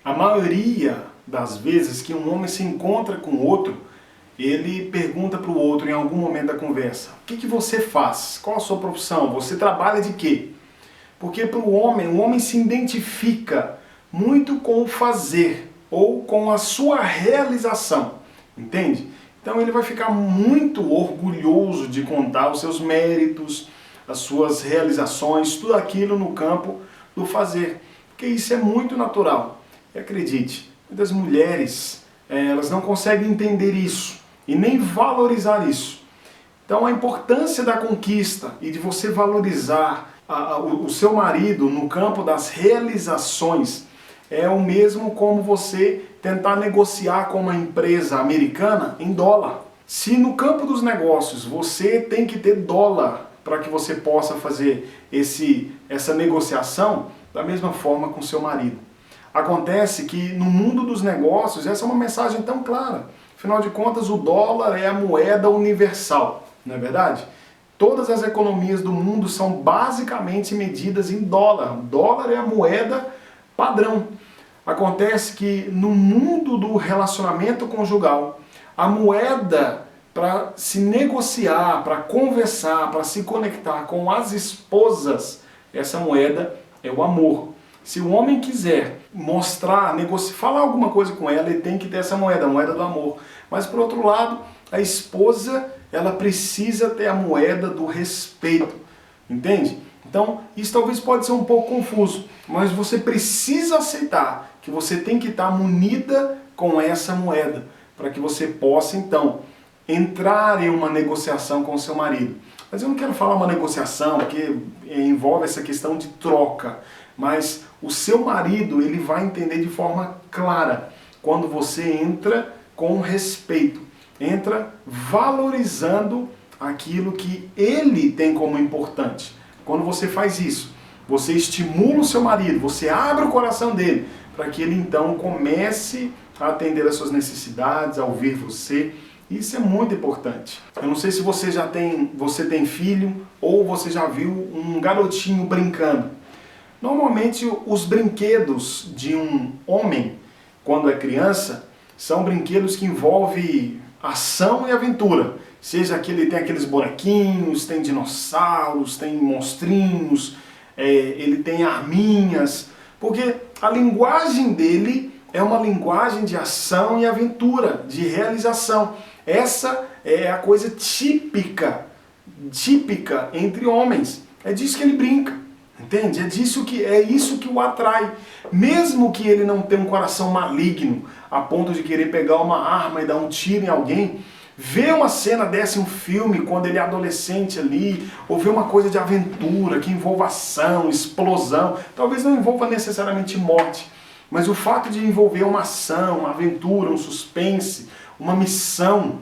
A maioria das vezes que um homem se encontra com outro, ele pergunta para o outro em algum momento da conversa: o que você faz? Qual a sua profissão? Você trabalha de quê? Porque para o homem se identifica muito com o fazer ou com a sua realização, entende? Então ele vai ficar muito orgulhoso de contar os seus méritos, as suas realizações, tudo aquilo no campo do fazer, porque isso é muito natural. E acredite, muitas mulheres, elas não conseguem entender isso e nem valorizar isso. Então a importância da conquista e de você valorizar o seu marido no campo das realizações é o mesmo como você tentar negociar com uma empresa americana em dólar. Se no campo dos negócios você tem que ter dólar para que você possa fazer essa negociação, da mesma forma com seu marido. Acontece que no mundo dos negócios essa é uma mensagem tão clara. Afinal de contas, o dólar é a moeda universal, não é verdade? Todas as economias do mundo são basicamente medidas em dólar. O dólar é a moeda padrão. Acontece que no mundo do relacionamento conjugal, a moeda para se negociar, para conversar, para se conectar com as esposas, essa moeda é o amor. Se o homem quiser mostrar, negociar, falar alguma coisa com ela, ele tem que ter essa moeda, a moeda do amor. Mas por outro lado, a esposa, ela precisa ter a moeda do respeito, entende? Então, isso talvez pode ser um pouco confuso, mas você precisa aceitar que você tem que estar munida com essa moeda, para que você possa, então, entrar em uma negociação com o seu marido. Mas eu não quero falar uma negociação, porque envolve essa questão de troca, mas o seu marido, ele vai entender de forma clara quando você entra com respeito, entra valorizando aquilo que ele tem como importante. Quando você faz isso, você estimula o seu marido, você abre o coração dele, para que ele então comece a atender as suas necessidades, a ouvir você. Isso é muito importante. Eu não sei se você tem filho ou você já viu um garotinho brincando. Normalmente os brinquedos de um homem, quando é criança, são brinquedos que envolvem ação e aventura. Seja que ele tem aqueles bonequinhos, tem dinossauros, tem monstrinhos, ele tem arminhas, porque a linguagem dele é uma linguagem de ação e aventura, de realização. Essa é a coisa típica entre homens. É disso que ele brinca, entende? É isso que o atrai. Mesmo que ele não tenha um coração maligno, a ponto de querer pegar uma arma e dar um tiro em alguém, ver uma cena dessa em um filme, quando ele é adolescente ali, ou ver uma coisa de aventura, que envolva ação, explosão, talvez não envolva necessariamente morte, mas o fato de envolver uma ação, uma aventura, um suspense, uma missão,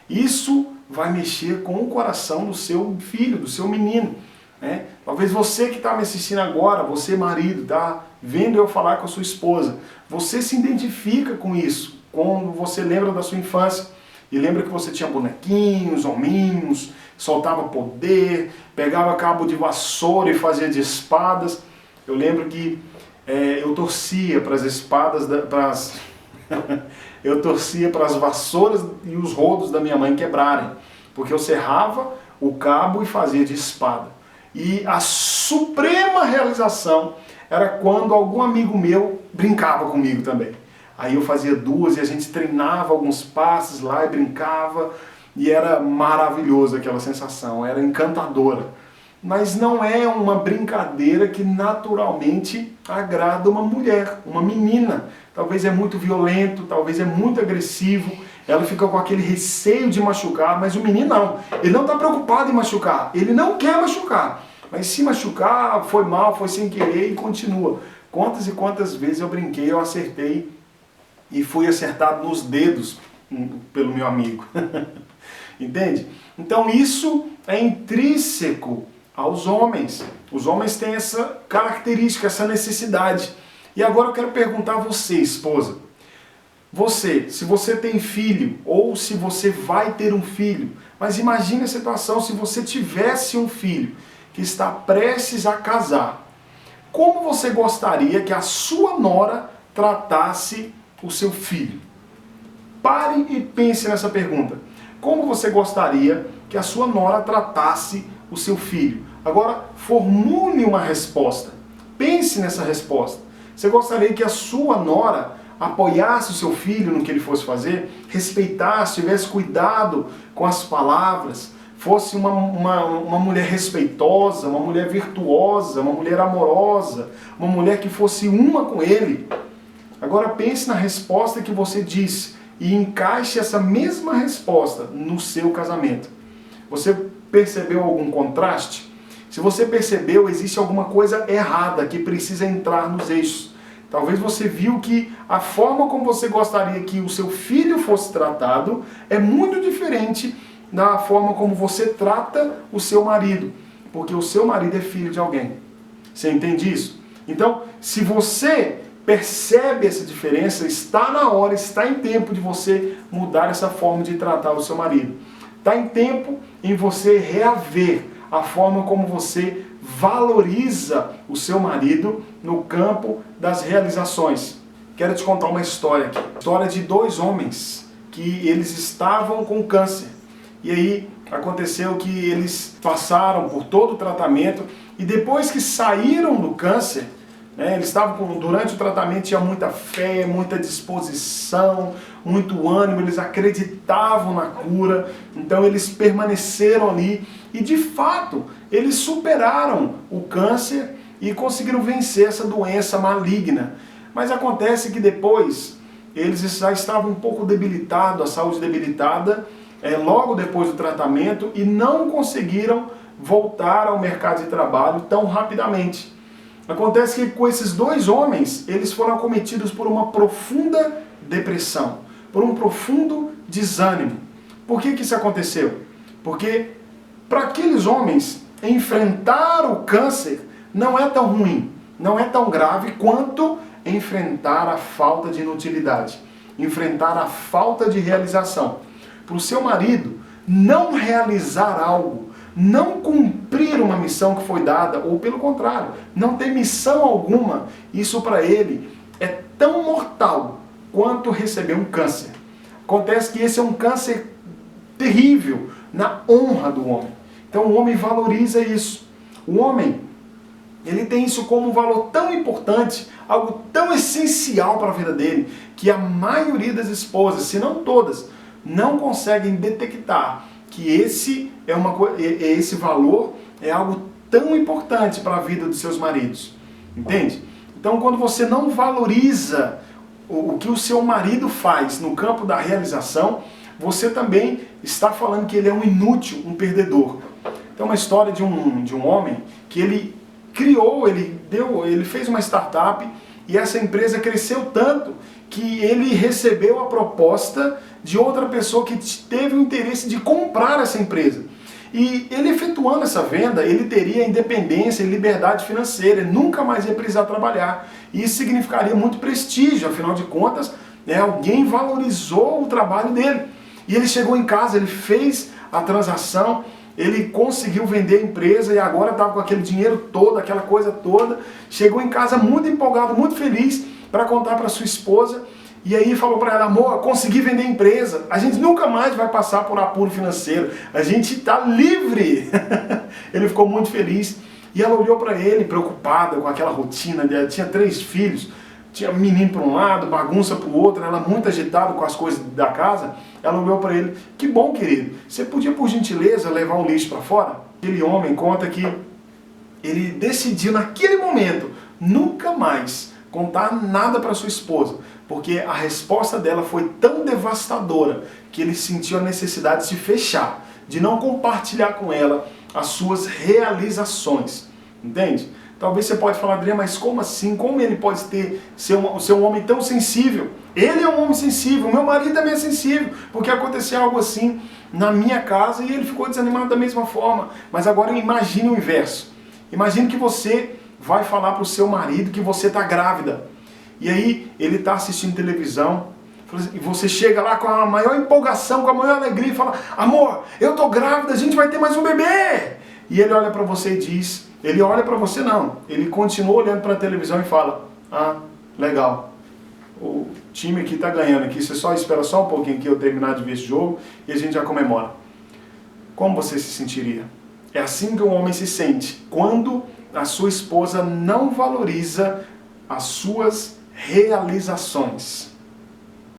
isso vai mexer com o coração do seu filho, do seu menino. Né? Talvez você que está me assistindo agora, você marido, tá vendo eu falar com a sua esposa, você se identifica com isso, quando você lembra da sua infância, e lembra que você tinha bonequinhos, hominhos, soltava poder, pegava cabo de vassoura e fazia de espadas. Eu lembro que eu torcia para as espadas, eu torcia para as vassouras e os rodos da minha mãe quebrarem, porque eu serrava o cabo e fazia de espada. E a suprema realização era quando algum amigo meu brincava comigo também. Aí eu fazia duas e a gente treinava alguns passos lá e brincava, e era maravilhoso aquela sensação, era encantadora. Mas não é uma brincadeira que naturalmente agrada uma mulher, uma menina. Talvez é muito violento, talvez é muito agressivo, ela fica com aquele receio de machucar, mas o menino não. Ele não está preocupado em machucar, ele não quer machucar. Mas se machucar, foi mal, foi sem querer e continua. Quantas e quantas vezes eu brinquei, eu acertei e fui acertado nos dedos pelo meu amigo. Entende? Então isso é intrínseco aos homens. Os homens têm essa característica, essa necessidade. E agora eu quero perguntar a você, esposa. Você, se você tem filho, ou se você vai ter um filho, mas imagine a situação se você tivesse um filho que está prestes a casar. Como você gostaria que a sua nora tratasse o seu filho? Pare e pense nessa pergunta. Como você gostaria que a sua nora tratasse o seu filho? Agora, formule uma resposta. Pense nessa resposta. Você gostaria que a sua nora apoiasse o seu filho no que ele fosse fazer? Respeitasse, tivesse cuidado com as palavras? Fosse uma mulher respeitosa, uma mulher virtuosa, uma mulher amorosa, uma mulher que fosse uma com ele? Agora pense na resposta que você disse e encaixe essa mesma resposta no seu casamento. Você percebeu algum contraste? Se você percebeu, existe alguma coisa errada que precisa entrar nos eixos. Talvez você viu que a forma como você gostaria que o seu filho fosse tratado é muito diferente da forma como você trata o seu marido, porque o seu marido é filho de alguém. Você entende isso? Então, se você percebe essa diferença, está na hora, está em tempo de você mudar essa forma de tratar o seu marido. Está em tempo em você reaver a forma como você valoriza o seu marido no campo das realizações. Quero te contar uma história aqui. História de dois homens que eles estavam com câncer. E aí aconteceu que eles passaram por todo o tratamento e depois que saíram do câncer, eles estavam durante o tratamento, tinha muita fé, muita disposição, muito ânimo, eles acreditavam na cura, então eles permaneceram ali e de fato eles superaram o câncer e conseguiram vencer essa doença maligna. Mas acontece que depois eles já estavam um pouco debilitados, a saúde debilitada, logo depois do tratamento, e não conseguiram voltar ao mercado de trabalho tão rapidamente. Acontece que com esses dois homens, eles foram acometidos por uma profunda depressão, por um profundo desânimo. Por que isso aconteceu? Porque para aqueles homens, enfrentar o câncer não é tão ruim, não é tão grave quanto enfrentar a falta de inutilidade, enfrentar a falta de realização. Para o seu marido, não realizar algo, não cumprir uma missão que foi dada, ou pelo contrário, não ter missão alguma, isso para ele é tão mortal quanto receber um câncer. Acontece que esse é um câncer terrível na honra do homem. Então o homem valoriza isso. O homem, ele tem isso como um valor tão importante, algo tão essencial para a vida dele, que a maioria das esposas, se não todas, não conseguem detectar que esse valor é algo tão importante para a vida dos seus maridos. Entende? Então, quando você não valoriza o que o seu marido faz no campo da realização, você também está falando que ele é um inútil, um perdedor. Tem uma história de um homem que ele criou, ele fez uma startup e essa empresa cresceu tanto que ele recebeu a proposta de outra pessoa que teve o interesse de comprar essa empresa. E ele efetuando essa venda, ele teria independência e liberdade financeira, ele nunca mais ia precisar trabalhar. E isso significaria muito prestígio, afinal de contas, alguém valorizou o trabalho dele. E ele chegou em casa, ele fez a transação, ele conseguiu vender a empresa e agora estava com aquele dinheiro todo, aquela coisa toda. Chegou em casa muito empolgado, muito feliz para contar para sua esposa. E aí falou para ela: amor, consegui vender a empresa, a gente nunca mais vai passar por apuro financeiro, a gente está livre. Ele ficou muito feliz e ela olhou para ele preocupada com aquela rotina dela. Tinha 3 filhos, tinha menino para um lado, bagunça para o outro, ela muito agitada com as coisas da casa. Ela olhou para ele: que bom, querido, você podia por gentileza levar o lixo para fora? Aquele homem conta que ele decidiu naquele momento nunca mais contar nada para sua esposa, porque a resposta dela foi tão devastadora que ele sentiu a necessidade de se fechar, de não compartilhar com ela as suas realizações. Entende? Talvez você pode falar: Adriano, mas como assim? Como ele pode ser um homem tão sensível? Ele é um homem sensível, meu marido também é sensível, porque aconteceu algo assim na minha casa e ele ficou desanimado da mesma forma. Mas agora imagine o inverso. Imagine que você vai falar para o seu marido que você está grávida. E aí ele está assistindo televisão e você chega lá com a maior empolgação, com a maior alegria e fala: amor, eu estou grávida, a gente vai ter mais um bebê. E ele olha para você e diz... Ele olha para você não, ele continua olhando para a televisão e fala: ah, legal. time aqui tá ganhando aqui, você só espera só um pouquinho que eu terminar de ver esse jogo e a gente já comemora. Como você se sentiria? É assim que um homem se sente quando a sua esposa não valoriza as suas realizações.